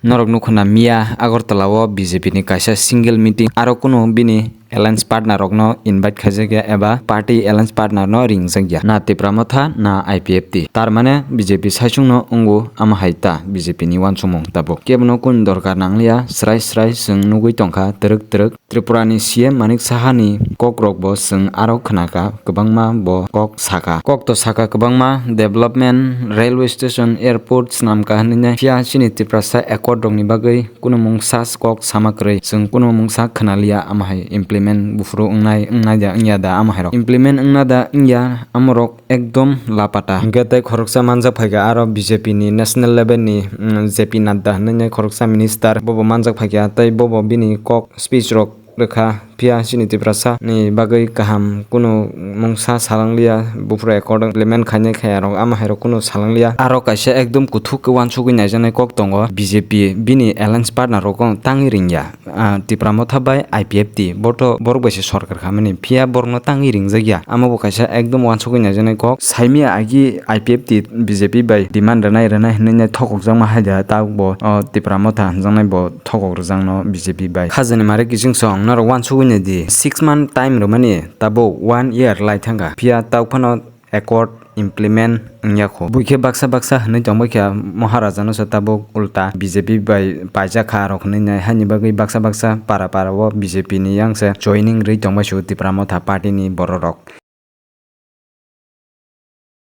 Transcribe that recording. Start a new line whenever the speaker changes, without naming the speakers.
norok nukhuna Mia Agartala o BJP ni kaisa single meeting aro kuno bini alliance partner rok no invite khajakya eba party alliance partner no ringjakya na Tipra motha na IPFT tar mane BJP saisung no ungu ama haita BJP ni wansumung tabuk kebono kun dorkar nangliya srai sung nugui tongkha truk Tripura ni CM Manik Saha ni kok rok bo sung aro khnaka kwbangma bo kok to saka kwbangma development railway station airport snamka hinne phia chini Tipra sa accord rok ni bagui kuno mungsa kok samakrui sung kuno mungsa khnaliya ama hai implement bufru ungnai ungya da ama hai rok implement ungna da ungya amorok ekdom lapata gete khoroksa manjak phaiga aro BJP ni national level ni JP Nadda hinne khoroksa minister bobo manjak phaiga tei bobo bini kok speech rok rekha phia chini Tipra sa ni bagui kaham kuno mungsa salangliya bufru accord implement khaine khaya rok ama hai rok kuno salangliya aro kaisa ekdom kuthuk wansugui naijaknai kok tongo BJP bini alliance partner rok tangi ringya Tipra motha bai IPFT boto borok bai sarkar khamani phia borno tangi ringjakya amabo kaisa ekdom wansugui naijaknai kok saimia agi IPFT BJP bai demand rwnai hinai thokokjakma haida tabuk bo Tipra motha hangjaknai bo thokok rwjakno BJP bai khajani mare kising song norok wansugui di 6 month time romani tabo 1 year laithanga phia tawphano accord implement ngyakho buikhe baksa hinai tongbaikha maharaja no sa tabo ulta BJP bai paijaka rok hinai hani bagui baksa para o BJP ni yangsa joining rei tongbaishu Tipra motha party ni borok rok.